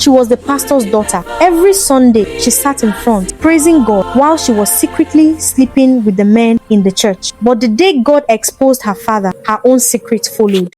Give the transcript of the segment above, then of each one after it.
She was the pastor's daughter. Every Sunday, she sat in front, praising God while she was secretly sleeping with the men in the church. But the day God exposed her father, her own secret followed.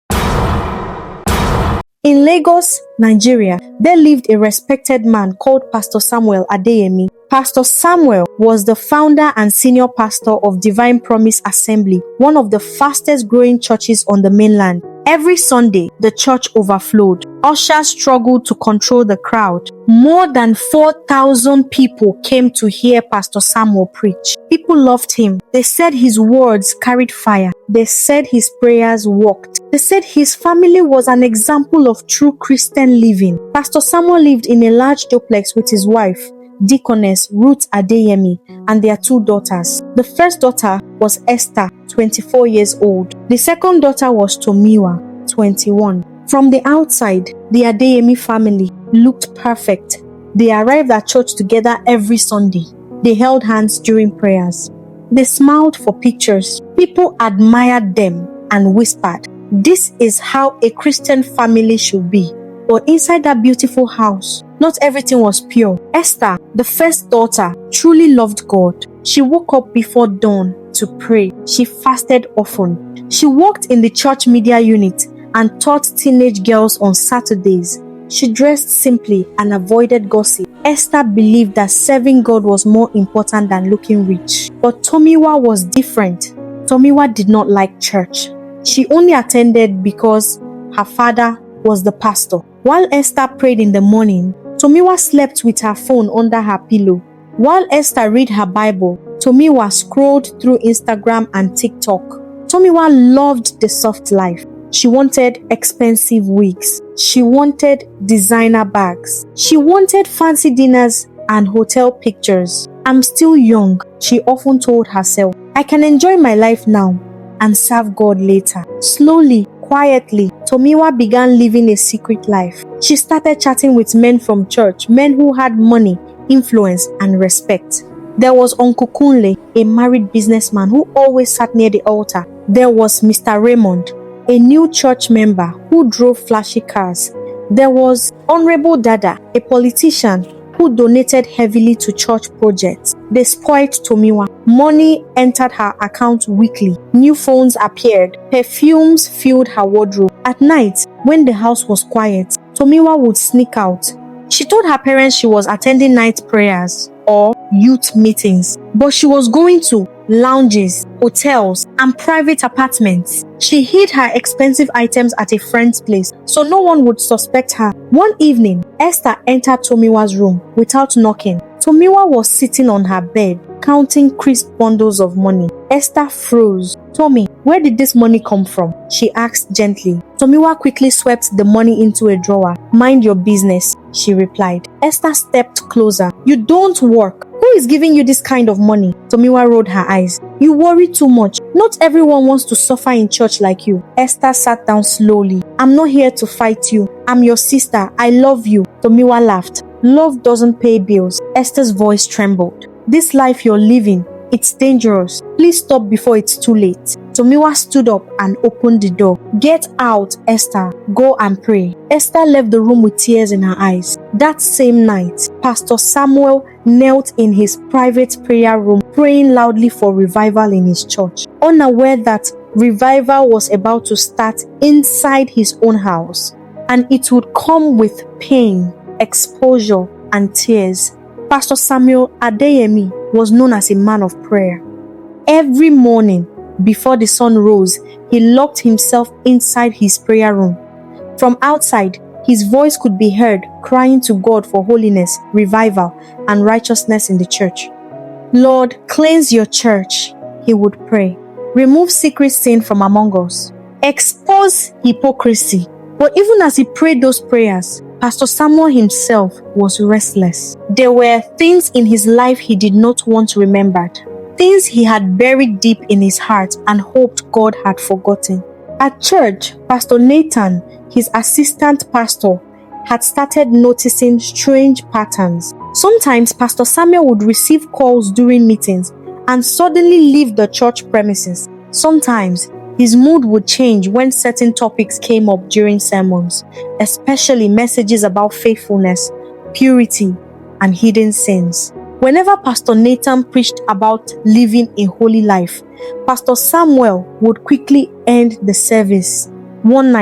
In Lagos, Nigeria, there lived a respected man called Pastor Samuel Adeyemi. Pastor Samuel was the founder and senior pastor of Divine Promise Assembly, one of the fastest growing churches on the mainland. Every Sunday, the church overflowed. Ushers struggled to control the crowd. More than 4,000 people came to hear Pastor Samuel preach. People loved him. They said his words carried fire. They said his prayers worked. They said his family was an example of true Christian living. Pastor Samuel lived in a large duplex with his wife, Deaconess Ruth Adeyemi, and their 2 daughters. The first daughter was Esther, 24 years old. The second daughter was Tomiwa, 21. From the outside, the Adeyemi family looked perfect. They arrived at church together every Sunday. They held hands during prayers. They smiled for pictures. People admired them and whispered, "This is how a Christian family should be." But inside that beautiful house, not everything was pure. Esther, the first daughter, truly loved God. She woke up before dawn to pray. She fasted often. She worked in the church media unit and taught teenage girls on Saturdays. She dressed simply and avoided gossip. Esther believed that serving God was more important than looking rich. But Tomiwa was different. Tomiwa did not like church. She only attended because her father was the pastor. While Esther prayed in the morning, Tomiwa slept with her phone under her pillow. While Esther read her Bible, Tomiwa scrolled through Instagram and TikTok. Tomiwa loved the soft life. She wanted expensive wigs. She wanted designer bags. She wanted fancy dinners and hotel pictures. "I'm still young," she often told herself. "I can enjoy my life now and serve God later." Slowly, quietly, Tomiwa began living a secret life. She started chatting with men from church, men who had money, influence, and respect. There was Uncle Kunle, a married businessman who always sat near the altar. There was Mr. Raymond, a new church member who drove flashy cars. There was Honorable Dada, a politician who donated heavily to church projects. They spoiled Tomiwa. Money entered her account weekly. New phones appeared. Perfumes filled her wardrobe. At night, when the house was quiet, Tomiwa would sneak out. She told her parents she was attending night prayers or youth meetings, but she was going to lounges, hotels, and private apartments. She hid her expensive items at a friend's place so no one would suspect her. One evening, Esther entered Tomiwa's room without knocking. Tomiwa was sitting on her bed, counting crisp bundles of money. Esther froze. "Tommy, where did this money come from?" she asked gently. Tomiwa quickly swept the money into a drawer. "Mind your business," she replied. Esther stepped closer. "You don't work. Who is giving you this kind of money?" Tomiwa rolled her eyes. "You worry too much. Not everyone wants to suffer in church like you." Esther sat down slowly. "I'm not here to fight you. I'm your sister. I love you." Tomiwa laughed. "Love doesn't pay bills." Esther's voice trembled. "This life you're living, it's dangerous. Please stop before it's too late." Tomiwa stood up and opened the door. "Get out, Esther. Go and pray." Esther left the room with tears in her eyes. That same night, Pastor Samuel knelt in his private prayer room, praying loudly for revival in his church, unaware that revival was about to start inside his own house, and it would come with pain, exposure, and tears. Pastor Samuel Adeyemi was known as a man of prayer. Every morning, before the sun rose, he locked himself inside his prayer room. From outside, his voice could be heard crying to God for holiness, revival, and righteousness in the church. "Lord, cleanse your church," he would pray. "Remove secret sin from among us. Expose hypocrisy." But even as he prayed those prayers, Pastor Samuel himself was restless. There were things in his life he did not want remembered. Things he had buried deep in his heart and hoped God had forgotten. At church, Pastor Nathan, his assistant pastor, had started noticing strange patterns. Sometimes Pastor Samuel would receive calls during meetings and suddenly leave the church premises. Sometimes his mood would change when certain topics came up during sermons, especially messages about faithfulness purity, and hidden sins. Whenever Pastor Nathan preached about living a holy life, Pastor Samuel would quickly end the service. One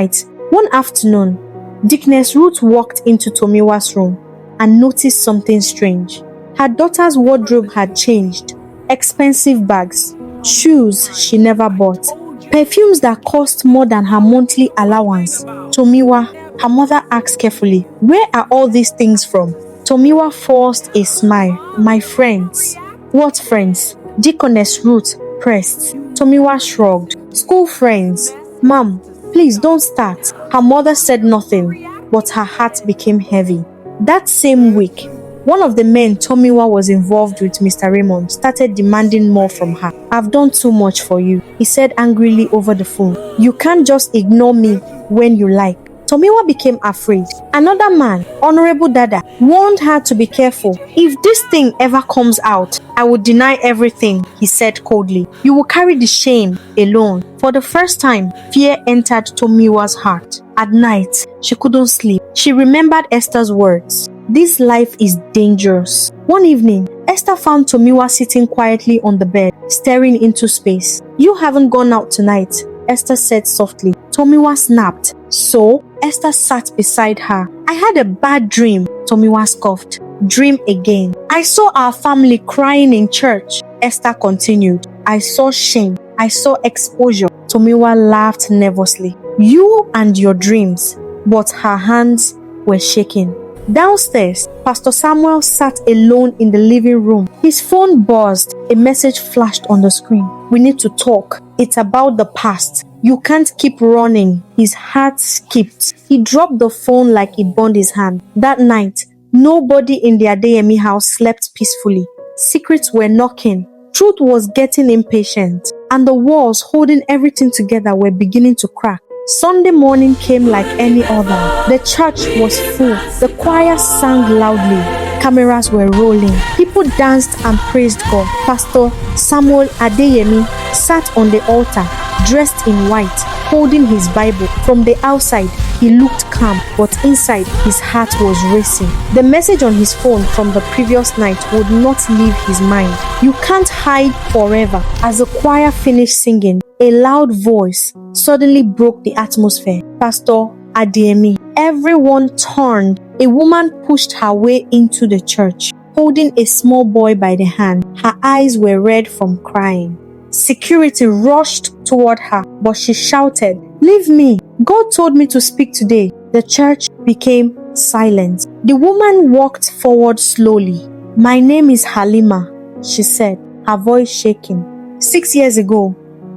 afternoon, Deaconess Ruth walked into Tomiwa's room and noticed something strange. Her daughter's wardrobe had changed. Expensive bags, shoes she never bought, perfumes that cost more than her monthly allowance. Tomiwa, her mother asked carefully, "Where are all these things from?" Tomiwa forced a smile. "My friends." "What friends?" Deaconess Ruth pressed. Tomiwa shrugged. "School friends." "Mom, please don't start." Her mother said nothing, but her heart became heavy. That same week, one of the men Tomiwa was involved with, Mr. Raymond, started demanding more from her. "I've done too much for you," he said angrily over the phone. "You can't just ignore me when you like." Tomiwa became afraid. Another man, Honorable Dada, warned her to be careful. "If this thing ever comes out, I will deny everything," he said coldly. "You will carry the shame alone." For the first time, fear entered Tomiwa's heart. At night, she couldn't sleep. She remembered Esther's words. "This life is dangerous." One evening, Esther found Tomiwa sitting quietly on the bed, staring into space. "You haven't gone out tonight," Esther said softly. Tomiwa snapped. So, Esther sat beside her. "I had a bad dream," Tomiwa scoffed. "Dream again." "I saw our family crying in church," Esther continued. "I saw shame. I saw exposure." Tomiwa laughed nervously. "You and your dreams." But her hands were shaking. Downstairs, Pastor Samuel sat alone in the living room. His phone buzzed. A message flashed on the screen. "We need to talk. It's about the past. You can't keep running." His heart skipped. He dropped the phone like it burned his hand. That night, nobody in the Adeyemi house slept peacefully. Secrets were knocking. Truth was getting impatient. And the walls holding everything together were beginning to crack. Sunday morning came like any other. The church was full. The choir sang loudly. Cameras were rolling. People danced and praised God. Pastor Samuel Adeyemi sat on the altar, dressed in white, holding his Bible. From the outside, he looked calm, but inside, his heart was racing. The message on his phone from the previous night would not leave his mind. "You can't hide forever." As the choir finished singing, a loud voice suddenly broke the atmosphere. "Pastor Adeyemi." Everyone turned. A woman pushed her way into the church, holding a small boy by the hand. Her eyes were red from crying. Security rushed toward her, but she shouted, "Leave me. God told me to speak today." The church became silent. The woman walked forward slowly. "My name is Halima," she said, her voice shaking. 6 years ago,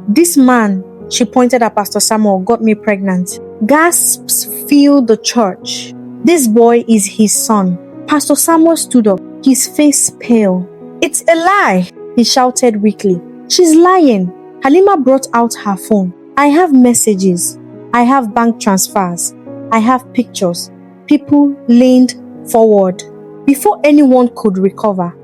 this man," she pointed at Pastor Samuel, "got me pregnant." Gasps filled the church. "This boy is his son." Pastor Samuel stood up, his face pale. "It's a lie," he shouted weakly. "She's lying." Halima brought out her phone. "I have messages. I have bank transfers. I have pictures." People leaned forward. Before anyone could recover,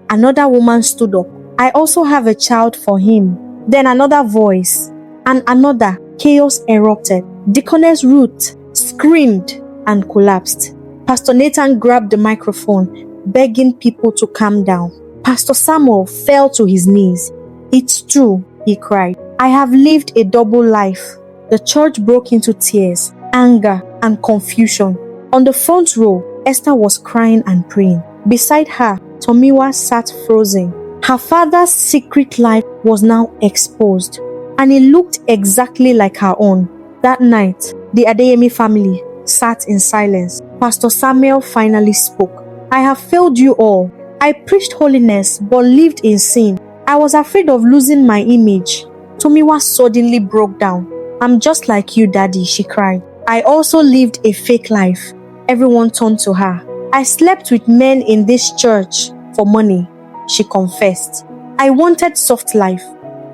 another woman stood up. "I also have a child for him." Then another voice, and another. Chaos erupted. Deaconess Ruth screamed and collapsed. Pastor Nathan grabbed the microphone, begging people to calm down. Pastor Samuel fell to his knees. "It's true," he cried. "I have lived a double life." The church broke into tears, anger, and confusion. On the front row, Esther was crying and praying. Beside her, Tomiwa sat frozen. Her father's secret life was now exposed, and it looked exactly like her own. That night, the Adeyemi family sat in silence. Pastor Samuel finally spoke. "I have failed you all. I preached holiness but lived in sin. I was afraid of losing my image." Tomiwa suddenly broke down. "I'm just like you, Daddy," she cried. "I also lived a fake life." Everyone turned to her. "I slept with men in this church for money," she confessed. "I wanted soft life.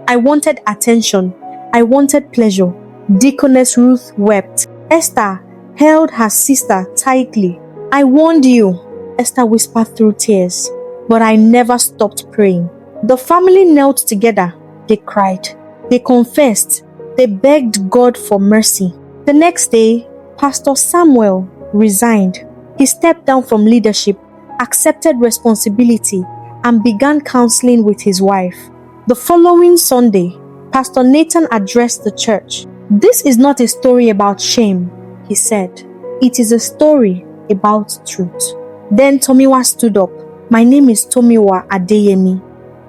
I wanted attention. I wanted pleasure." Deaconess Ruth wept. Esther held her sister tightly. "I warned you," Esther whispered through tears, "but I never stopped praying." The family knelt together. They cried. They confessed. They begged God for mercy. The next day, Pastor Samuel resigned. He stepped down from leadership, accepted responsibility, and began counseling with his wife. The following Sunday, Pastor Nathan addressed the church. "This is not a story about shame," he said. "It is a story about truth." Then Tomiwa stood up. "My name is Tomiwa Adeyemi,"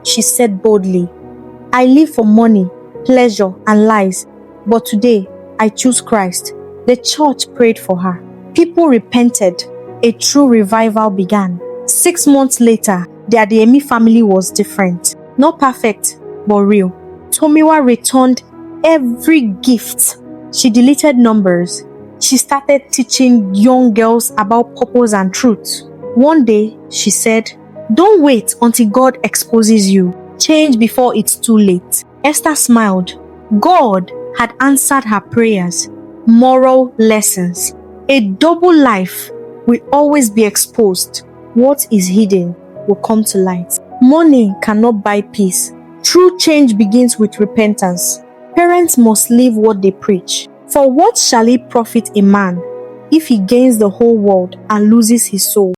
she said boldly. "I live for money, pleasure, and lies, but today I choose Christ." The church prayed for her. People repented. A true revival began. 6 months later, the Adeyemi family was different. Not perfect, but real. Tomiwa returned every gift. She deleted numbers. She started teaching young girls about purpose and truth. One day, she said, "Don't wait until God exposes you. Change before it's too late." Esther smiled. God had answered her prayers. Moral lessons. A double life will always be exposed. What is hidden will come to light. Money cannot buy peace. True change begins with repentance. Parents must live what they preach. For what shall it profit a man if he gains the whole world and loses his soul?